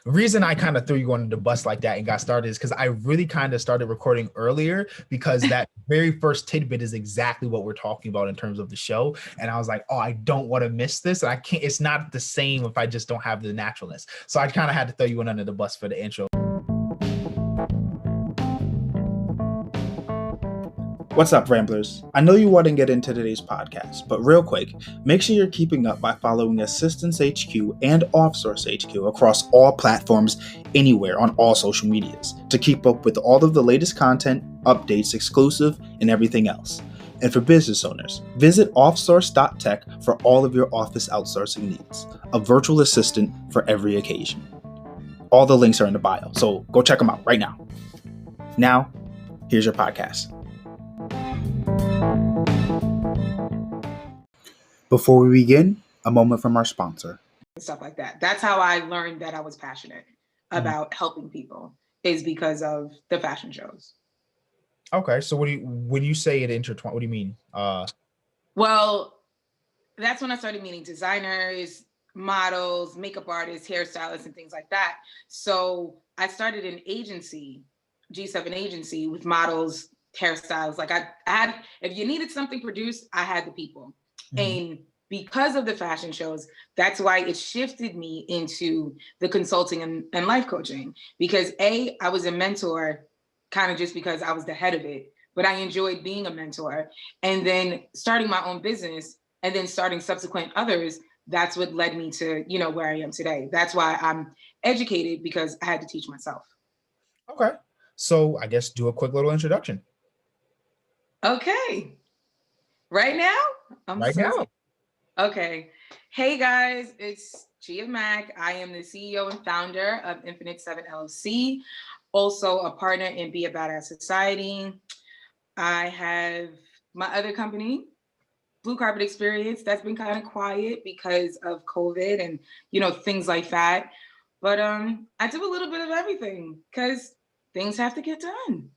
The reason I kind of threw you under the bus like that and got started is because I really kind of started recording earlier because that very first tidbit is exactly what we're talking about in terms of the show. And I was like, oh, I don't want to miss this. And I can't, it's not the same if I just don't have the naturalness. So I kind of had to throw you in under the bus for the intro. What's up, Ramblers? I know you want to get into today's podcast, but real quick, make sure you're keeping up by following Assistance HQ and Offsource HQ across all platforms, anywhere on all social medias, to keep up with all of the latest content, updates, exclusive, and everything else. And for business owners, visit offsource.tech for all of your office outsourcing needs, a virtual assistant for every occasion. All the links are in the bio, so go check them out right now. Now, here's your podcast. Before we begin, a moment from our sponsor. Stuff like that. That's how I learned that I was passionate about helping people, is because of the fashion shows. Okay, so when you say it intertwined, what do you mean? Well, that's when I started meeting designers, models, makeup artists, hairstylists, and things like that. So I started an agency, G7 agency, with models, hairstylists. Like I had, if you needed something produced, I had the people. And because of the fashion shows, that's why it shifted me into the consulting and life coaching. Because I was a mentor kind of just because I was the head of it, but I enjoyed being a mentor. And then starting my own business and then starting subsequent others, that's what led me to, where I am today. That's why I'm educated, because I had to teach myself. Okay, so I guess do a quick little introduction. Okay. Right now? Okay. Hey guys, it's Gia Mac. I am the CEO and founder of Infinite 7 LLC, also a partner in Be a Badass Society. I have my other company, Blue Carpet Experience, that's been kind of quiet because of COVID and things like that. But I do a little bit of everything because things have to get done.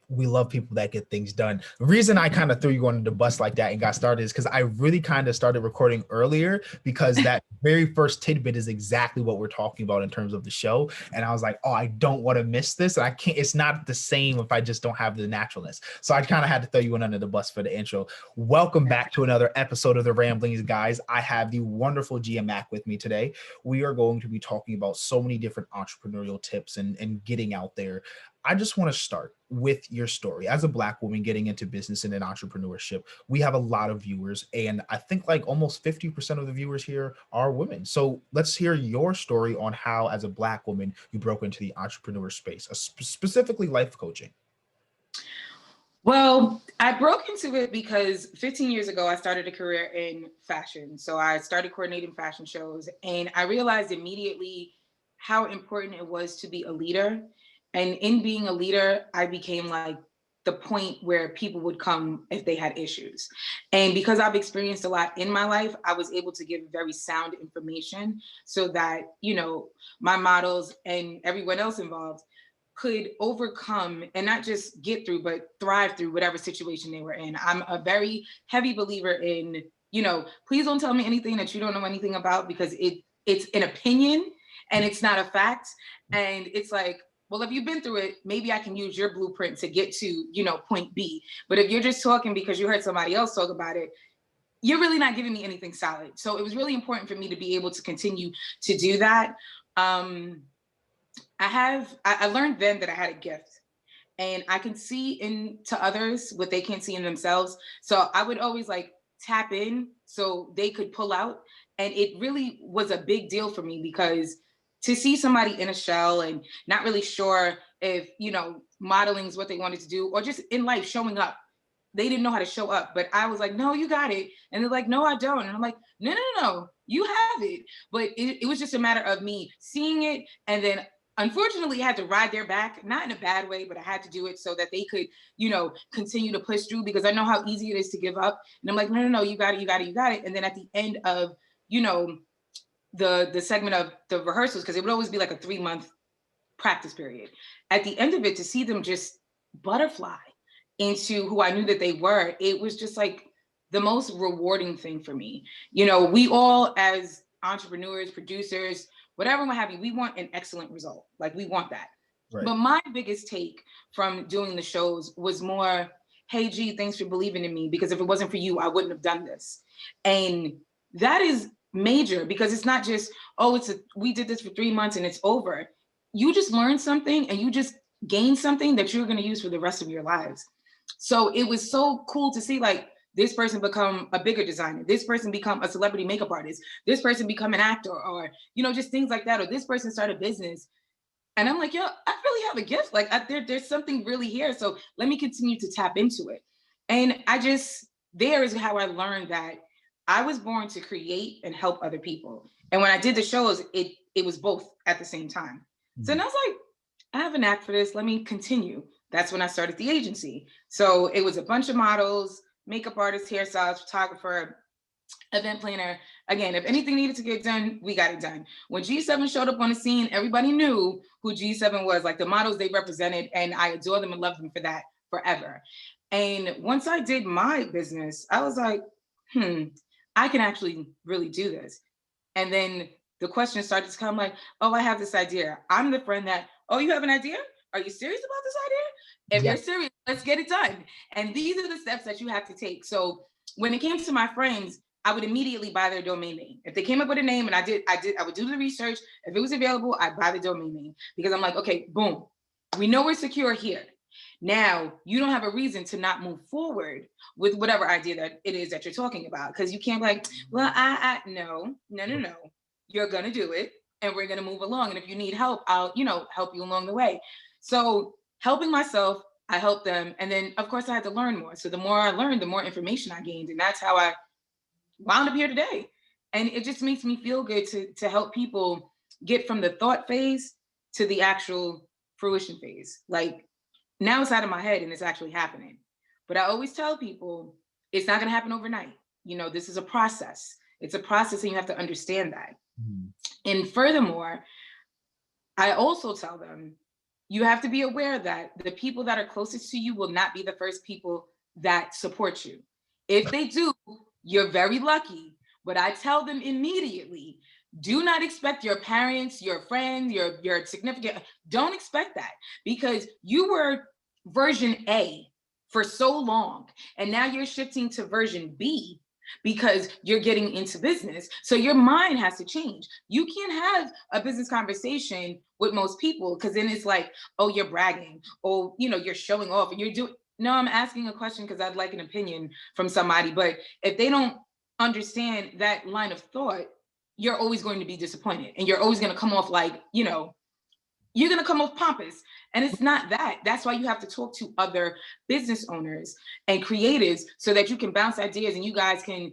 We love people that get things done. The reason I kind of threw you under the bus like that and got started is because I really kind of started recording earlier because that very first tidbit is exactly what we're talking about in terms of the show. And I was like, oh, I don't want to miss this. And I can't, it's not the same if I just don't have the naturalness. So I kind of had to throw you in under the bus for the intro. Welcome back to another episode of The Ramblings, guys. I have the wonderful Gia Mac with me today. We are going to be talking about so many different entrepreneurial tips and getting out there. I just want to start with your story. As a Black woman getting into business and in entrepreneurship, we have a lot of viewers, and I think like almost 50% of the viewers here are women. So let's hear your story on how, as a Black woman, you broke into the entrepreneur space, specifically life coaching. Well, I broke into it because 15 years ago, I started a career in fashion. So I started coordinating fashion shows, and I realized immediately how important it was to be a leader. And in being a leader, I became like the point where people would come if they had issues. And because I've experienced a lot in my life, I was able to give very sound information so that, my models and everyone else involved could overcome and not just get through, but thrive through whatever situation they were in. I'm a very heavy believer in, please don't tell me anything that you don't know anything about, because it's an opinion and it's not a fact. And it's like, well, if you've been through it, maybe I can use your blueprint to get to, point B. But if you're just talking because you heard somebody else talk about it, you're really not giving me anything solid. So it was really important for me to be able to continue to do that. I learned then that I had a gift, and I can see into others what they can't see in themselves. So I would always tap in so they could pull out. And it really was a big deal for me, because to see somebody in a shell and not really sure if, modeling is what they wanted to do, or just in life showing up. They didn't know how to show up, but I was like, no, you got it. And they're like, no, I don't. And I'm like, no, you have it. But it was just a matter of me seeing it. And then unfortunately I had to ride their back, not in a bad way, but I had to do it so that they could, continue to push through, because I know how easy it is to give up. And I'm like, no, you got it. And then at the end of, the segment of the rehearsals, because it would always be like a 3-month practice period. At the end of it, to see them just butterfly into who I knew that they were, it was just like the most rewarding thing for me. We all, as entrepreneurs, producers, whatever, what have you. We want an excellent result. Like we want that. Right. But my biggest take from doing the shows was more, hey, G, thanks for believing in me, because if it wasn't for you, I wouldn't have done this. And that is major, because it's not just, oh, we did this for 3 months and it's over. You just learned something and you just gained something that you're going to use for the rest of your lives. So it was so cool to see, like, this person become a bigger designer, this person become a celebrity makeup artist, this person become an actor, or, you know, just things like that, or this person start a business. And I'm like, yo, I really have a gift. Like there's something really here. So let me continue to tap into it. And there is how I learned that I was born to create and help other people. And when I did the shows, it was both at the same time. Mm-hmm. So then I was like, I have a knack for this. Let me continue. That's when I started the agency. So it was a bunch of models, makeup artists, hairstylist, photographer, event planner. Again, if anything needed to get done, we got it done. When G7 showed up on the scene, everybody knew who G7 was, like the models they represented, and I adore them and love them for that forever. And once I did my business, I was like, I can actually really do this. And then the question started to come like, oh, I have this idea. I'm the friend that, oh, you have an idea? Are you serious about this idea? If you're serious, let's get it done. And these are the steps that you have to take. So when it came to my friends, I would immediately buy their domain name. If they came up with a name and I would do the research. If it was available, I'd buy the domain name, because I'm like, okay, boom, we know we're secure here. Now you don't have a reason to not move forward with whatever idea that it is that you're talking about. Because you can't be like, well, no. You're gonna do it and we're gonna move along. And if you need help, I'll, help you along the way. So helping myself, I helped them. And then of course I had to learn more. So the more I learned, the more information I gained. And that's how I wound up here today. And it just makes me feel good to help people get from the thought phase to the actual fruition phase. Like now it's out of my head and it's actually happening. But I always tell people it's not going to happen overnight. This is a process. It's a process and you have to understand that. Mm-hmm. And furthermore, I also tell them you have to be aware that the people that are closest to you will not be the first people that support you. If they do, you're very lucky. But I tell them immediately, do not expect your parents, your friends, your significant, don't expect that, because you were version A for so long. And now you're shifting to version B because you're getting into business. So your mind has to change. You can't have a business conversation with most people because then it's like, oh, you're bragging, or, you're showing off and you're doing. No, I'm asking a question because I'd like an opinion from somebody. But if they don't understand that line of thought, you're always going to be disappointed and you're always going to come off like, you're going to come off pompous. And it's not that. That's why you have to talk to other business owners and creatives so that you can bounce ideas and you guys can,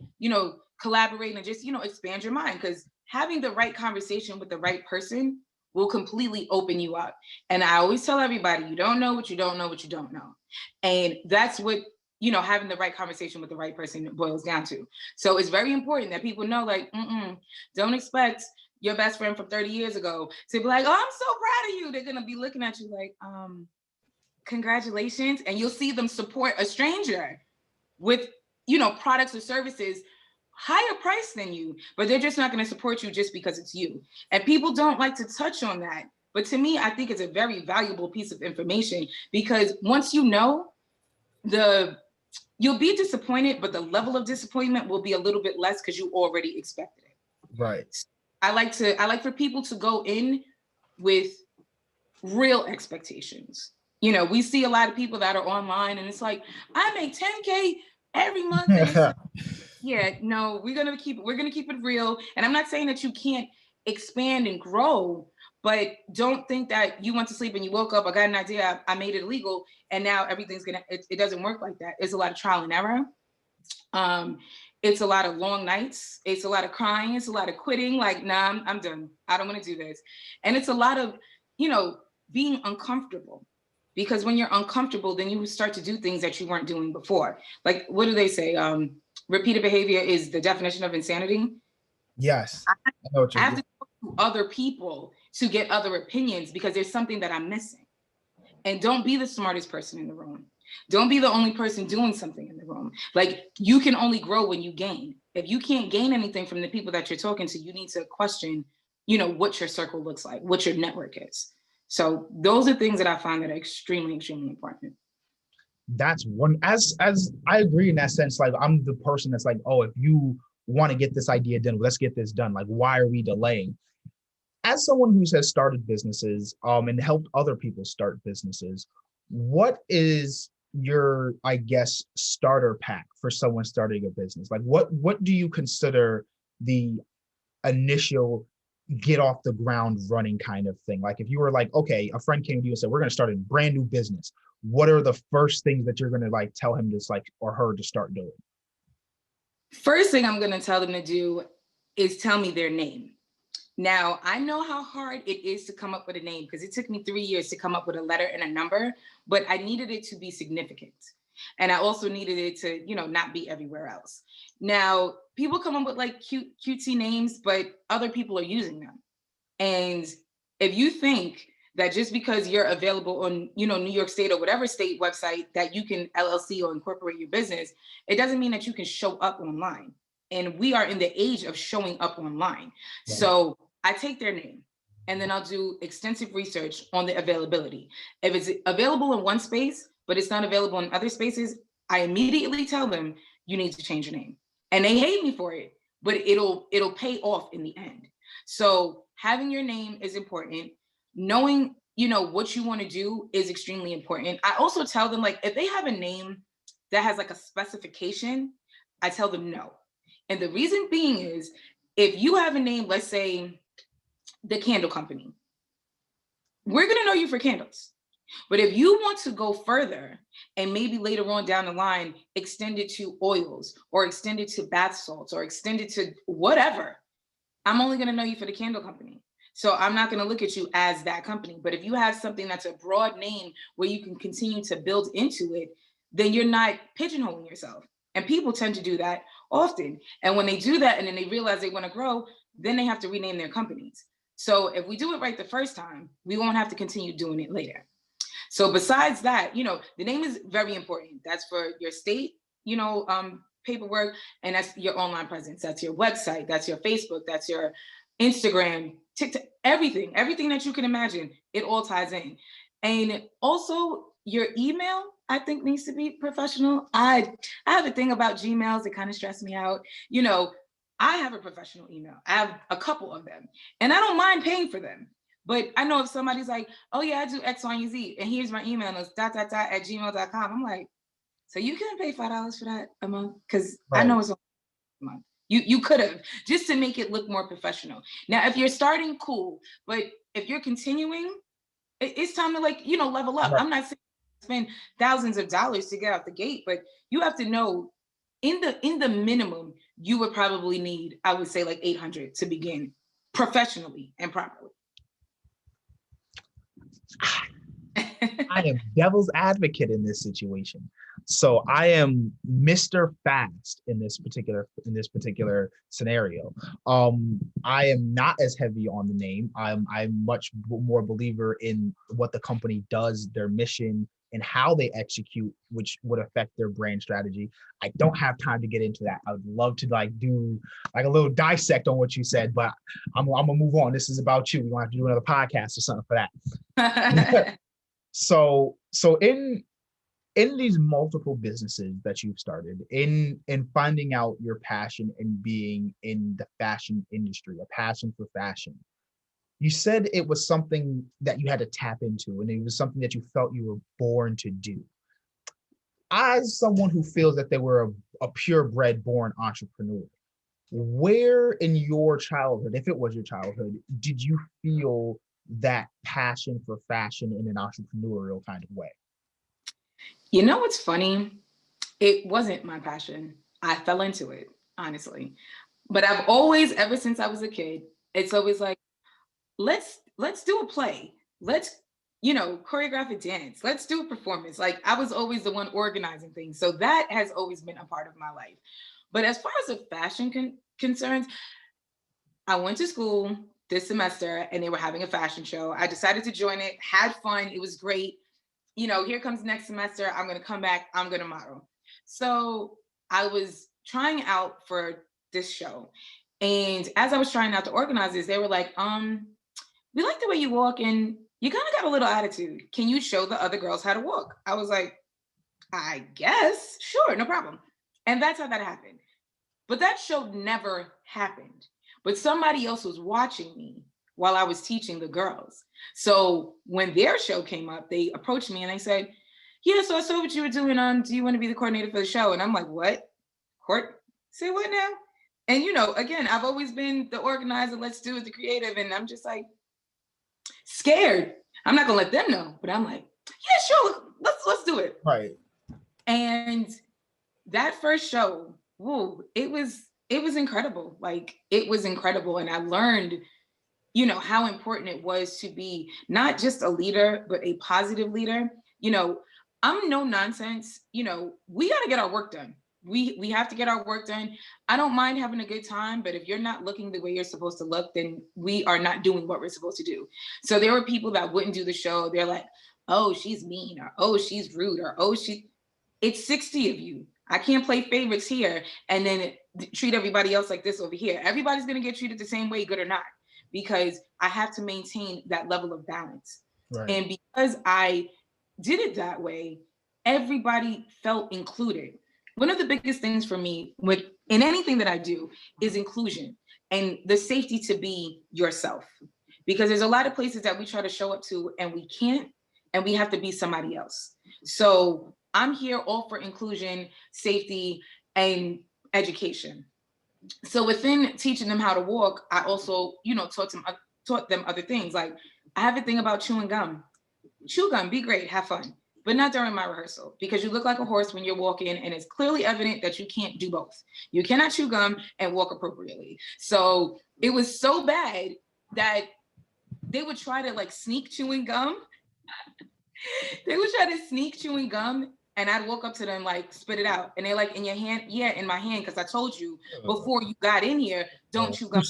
collaborate and just, expand your mind. Because having the right conversation with the right person will completely open you up. And I always tell everybody, you don't know what you don't know what you don't know. And that's what, having the right conversation with the right person boils down to. So it's very important that people know, like, don't expect your best friend from 30 years ago to be like, oh, I'm so proud of you. They're going to be looking at you like, congratulations. And you'll see them support a stranger with, products or services higher price than you, but they're just not going to support you just because it's you. And people don't like to touch on that. But to me, I think it's a very valuable piece of information, because once you know, you'll be disappointed, but the level of disappointment will be a little bit less because you already expected it. Right. I like for people to go in with real expectations. We see a lot of people that are online and it's like, I make 10K every month. And it's like, yeah, no, we're gonna keep it real. And I'm not saying that you can't expand and grow, but don't think that you went to sleep and you woke up, I got an idea, I made it illegal, and now everything's it doesn't work like that. It's a lot of trial and error. It's a lot of long nights. It's a lot of crying. It's a lot of quitting. Like, nah, I'm done. I don't want to do this. And it's a lot of, being uncomfortable, because when you're uncomfortable, then you start to do things that you weren't doing before. Like, what do they say? Repeated behavior is the definition of insanity. Yes. I have to talk to other people to get other opinions because there's something that I'm missing. And don't be the smartest person in the room. Don't be the only person doing something in the room. Like, you can only grow when you gain. If you can't gain anything from the people that you're talking to, you need to question what your circle looks like, what your network is. So those are things that I find that are extremely, extremely important. That's one, as I agree in that sense. Like, I'm the person that's like, oh, if you want to get this idea done, let's get this done. Like, why are we delaying? As someone who has started businesses and helped other people start businesses, what is your, I guess, starter pack for someone starting a business? Like, what do you consider the initial get off the ground running kind of thing? Like, if you were like, okay, a friend came to you and said, we're going to start a brand new business, what are the first things that you're going to like tell him to like, or her to start doing? First thing I'm going to tell them to do is tell me their name. Now, I know how hard it is to come up with a name because it took me 3 years to come up with a letter and a number, but I needed it to be significant. And I also needed it to, not be everywhere else. Now, people come up with like cutesy names, but other people are using them. And if you think that just because you're available on, New York State or whatever state website that you can LLC or incorporate your business, it doesn't mean that you can show up online. And we are in the age of showing up online. Yeah. So I take their name and then I'll do extensive research on the availability. If it's available in one space, but it's not available in other spaces, I immediately tell them you need to change your name. And they hate me for it, but it'll pay off in the end. So having your name is important. Knowing, what you want to do is extremely important. I also tell them, like, if they have a name that has like a specification, I tell them no. And the reason being is, if you have a name, let's say the candle company, we're going to know you for candles. But if you want to go further and maybe later on down the line, extend it to oils or extend it to bath salts or extend it to whatever, I'm only going to know you for the candle company. So I'm not going to look at you as that company. But if you have something that's a broad name where you can continue to build into it, then you're not pigeonholing yourself. And people tend to do that often. And when they do that and then they realize they want to grow, then they have to rename their companies. So if we do it right the first time, we won't have to continue doing it later. So besides that, the name is very important. That's for your state, paperwork, and that's your online presence. That's your website. That's your Facebook. That's your Instagram, TikTok, everything that you can imagine. It all ties in. And also your email, I think, needs to be professional. I have a thing about Gmails that kind of stress me out. I have a professional email. I have a couple of them, and I don't mind paying for them. But I know if somebody's like, oh yeah, I do X, Y, and Z, and here's my email, and it's ... at gmail.com. I'm like, so you couldn't pay $5 for that a month? Because I know it's a month. You could have, just to make it look more professional. Now, if you're starting, cool. But if you're continuing, it's time to level up. Right. I'm not saying spend thousands of dollars to get out the gate, but you have to know in the minimum, you would probably need, I would say, like 800 to begin professionally and properly. I am devil's advocate in this situation. So I am Mr. Fast in this particular scenario. I am not as heavy on the name. I'm much more believer in what the company does, their mission, and how they execute, which would affect their brand strategy. I don't have time to get into that. I would love to do a little dissect on what you said, but I'm gonna move on. This is about you. We gonna have to do another podcast or something for that. So in these multiple businesses that you've started, in finding out your passion and being in the fashion industry, a passion for fashion, you said it was something that you had to tap into, and it was something that you felt you were born to do. As someone who feels that they were a purebred born entrepreneur, where in your childhood, if it was your childhood, did you feel that passion for fashion in an entrepreneurial kind of way? What's funny? It wasn't my passion. I fell into it, honestly. But I've always, ever since I was a kid, it's always like, let's do a play. Let's, choreograph a dance. Let's do a performance. Like, I was always the one organizing things. So that has always been a part of my life. But as far as the fashion concerns, I went to school this semester and they were having a fashion show. I decided to join it, had fun. It was great. Here comes next semester. I'm going to come back. I'm going to model. So I was trying out for this show. And as I was trying out to organize this, they were like, we like the way you walk and you kind of got a little attitude. Can you show the other girls how to walk? I was like, I guess, sure, no problem. And that's how that happened. But that show never happened. But somebody else was watching me while I was teaching the girls. So when their show came up, they approached me and they said, yeah, so I saw what you were doing on, do you want to be the coordinator for the show? And I'm like, what? Say what now? And again, I've always been the organizer, let's do it, the creative. And I'm just like scared. I'm not gonna let them know, but I'm like, yeah, sure, let's do it. Right. And that first show, it was incredible. Like, it was incredible. And I learned, how important it was to be not just a leader, but a positive leader. I'm no nonsense. We got to get our work done. We have to get our work done. I don't mind having a good time, but if you're not looking the way you're supposed to look, then we are not doing what we're supposed to do. So there were people that wouldn't do the show. They're like, oh, she's mean, or oh, she's rude, or oh, it's 60 of you. I can't play favorites here and then treat everybody else like this over here. Everybody's going to get treated the same way, good or not, because I have to maintain that level of balance. Right. And because I did it that way, everybody felt included. One of the biggest things for me in anything that I do is inclusion and the safety to be yourself. Because there's a lot of places that we try to show up to and we can't, and we have to be somebody else. So I'm here all for inclusion, safety, and education. So within teaching them how to walk, I also, taught them other things. Like, I have a thing about chewing gum. Chew gum, be great, have fun, but not during my rehearsal, because you look like a horse when you're walking, and it's clearly evident that you can't do both. You cannot chew gum and walk appropriately. So it was so bad that they would try to sneak chewing gum. They would try to sneak chewing gum, and I'd walk up to them, spit it out. And they're like, in your hand? Yeah, in my hand, because I told you before you got in here, don't chew gum.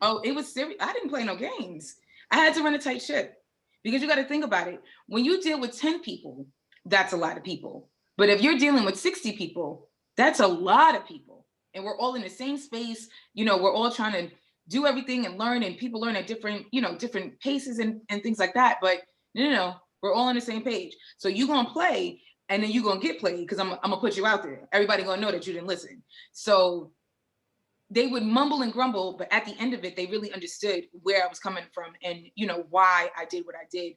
Oh, it was serious. I didn't play no games. I had to run a tight ship, because you got to think about it. When you deal with 10 people, that's a lot of people. But if you're dealing with 60 people, that's a lot of people. And we're all in the same space. We're all trying to do everything and learn, and people learn at different paces and things like that. But no, we're all on the same page. So you're going to play, and then you're going to get played, because I'm going to put you out there. Everybody going to know that you didn't listen. So they would mumble and grumble, but at the end of it, they really understood where I was coming from and, why I did what I did.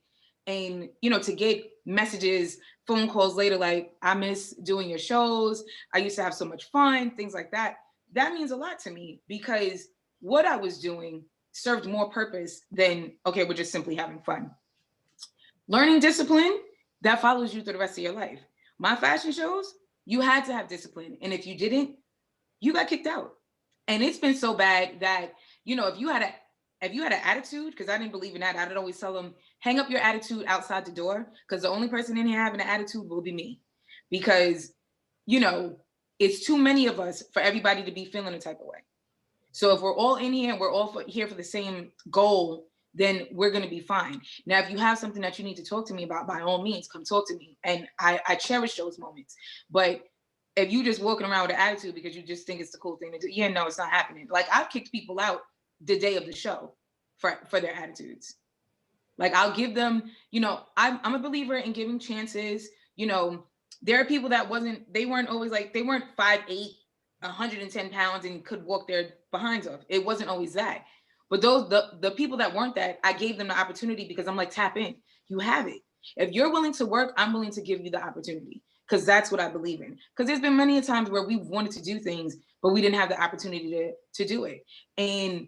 And, to get messages, phone calls later, like, I miss doing your shows. I used to have so much fun, things like that. That means a lot to me, because what I was doing served more purpose than, okay, we're just simply having fun. Learning discipline, that follows you through the rest of your life. My fashion shows, you had to have discipline. And if you didn't, you got kicked out. And it's been so bad that, if you had an attitude, because I didn't believe in that, I'd always tell them, hang up your attitude outside the door, because the only person in here having an attitude will be me. Because, it's too many of us for everybody to be feeling a type of way. So if we're all in here and we're all here for the same goal, then we're going to be fine. Now, if you have something that you need to talk to me about, by all means, come talk to me. And I cherish those moments. But if you just walking around with an attitude because you just think it's the cool thing to do, no, it's not happening. I've kicked people out the day of the show for their attitudes. I'll give them, I'm a believer in giving chances. There are people that they weren't 5'8", 110 pounds and could walk their behinds off. It wasn't always that. But the people that weren't that, I gave them the opportunity, because I'm like, tap in. You have it. If you're willing to work, I'm willing to give you the opportunity, because that's what I believe in. Because there's been many times where we've wanted to do things, but we didn't have the opportunity to do it. And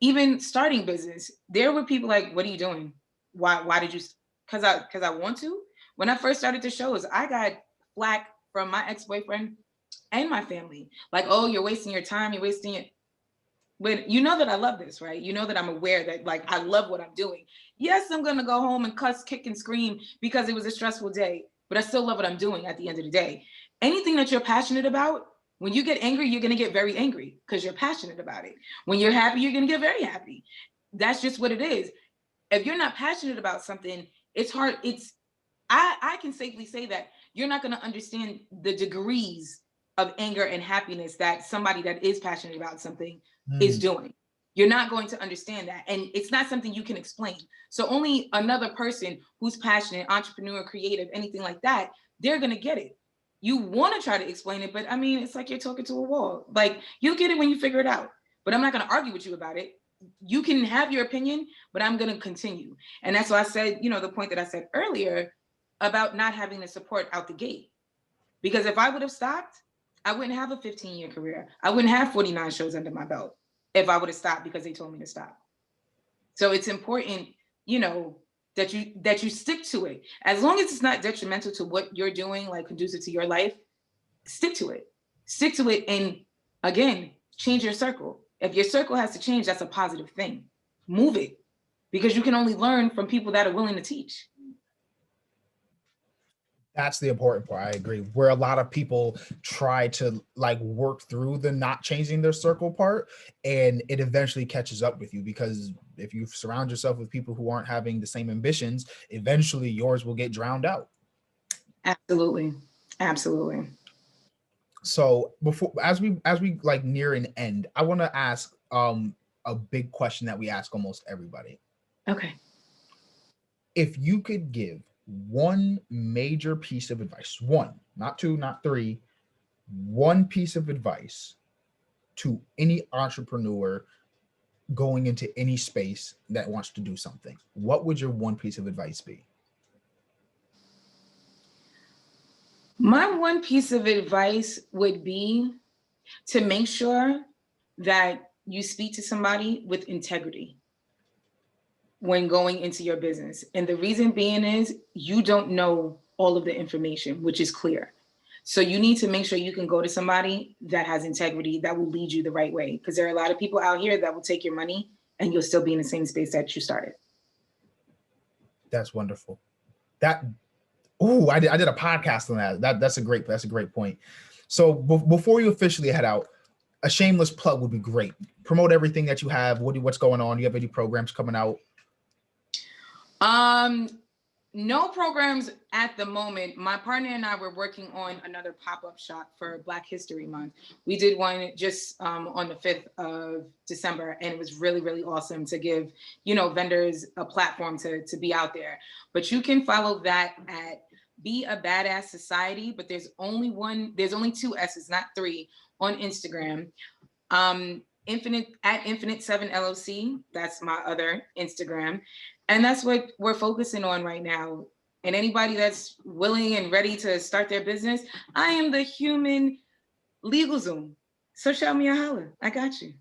even starting business, there were people like, what are you doing? Why did you? Because I want to. When I first started the shows, I got flack from my ex-boyfriend and my family. Like, oh, you're wasting your time. You're wasting it. But you know that I love this, right? You know that I'm aware that I love what I'm doing. Yes, I'm going to go home and cuss, kick, and scream because it was a stressful day, but I still love what I'm doing at the end of the day. Anything that you're passionate about, when you get angry, you're going to get very angry because you're passionate about it. When you're happy, you're going to get very happy. That's just what it is. If you're not passionate about something, it's hard. I can safely say that you're not going to understand the degrees of anger and happiness that somebody that is passionate about something is Mm. doing. You're not going to understand that. And it's not something you can explain. So only another person who's passionate, entrepreneur, creative, anything like that, they're going to get it. You want to try to explain it, but I mean, it's like you're talking to a wall. Like, you'll get it when you figure it out. But I'm not going to argue with you about it. You can have your opinion, but I'm going to continue. And that's why I said, the point that I said earlier about not having the support out the gate. Because if I would have stopped, I wouldn't have a 15-year career. I wouldn't have 49 shows under my belt if I would have stopped because they told me to stop. So it's important, that you stick to it. As long as it's not detrimental to what you're doing, like conducive to your life, stick to it. Stick to it. And again, change your circle. If your circle has to change, that's a positive thing. Move it, because you can only learn from people that are willing to teach. That's the important part. I agree. Where a lot of people try to like work through the not changing their circle part, and it eventually catches up with you, because if you surround yourself with people who aren't having the same ambitions, eventually yours will get drowned out. Absolutely. Absolutely. So as we like near an end, I want to ask a big question that we ask almost everybody. Okay. If you could give one major piece of advice, one, not two, not three, one piece of advice to any entrepreneur going into any space that wants to do something, what would your one piece of advice be? My one piece of advice would be to make sure that you speak to somebody with integrity when going into your business. And the reason being is you don't know all of the information, which is clear. So you need to make sure you can go to somebody that has integrity, that will lead you the right way. Because there are a lot of people out here that will take your money and you'll still be in the same space that you started. That's wonderful. I did a podcast on that. That's a great point. So before you officially head out, a shameless plug would be great. Promote everything that you have. What's going on? Do you have any programs coming out? No programs at the moment. My partner and I were working on another pop-up shop for Black History Month. We did one just on the 5th of December, and it was really, really awesome to give, vendors a platform to be out there. But you can follow that at Be a Badass Society, but there's only two S's, not three, on Instagram. Infinite 7 LLC. That's my other Instagram. And that's what we're focusing on right now. And anybody that's willing and ready to start their business, I am the human LegalZoom. So shout me a holler. I got you.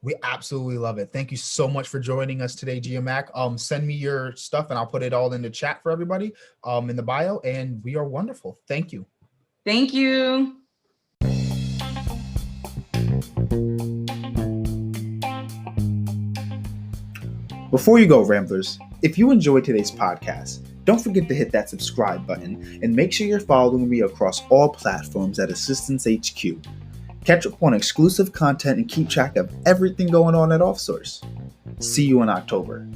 We absolutely love it. Thank you so much for joining us today, Gia Mac. Send me your stuff and I'll put it all in the chat for everybody in the bio. And we are wonderful. Thank you. Thank you. Before you go, Ramblers, if you enjoyed today's podcast, don't forget to hit that subscribe button and make sure you're following me across all platforms at Assistance HQ. Catch up on exclusive content and keep track of everything going on at OffSource. See you in October.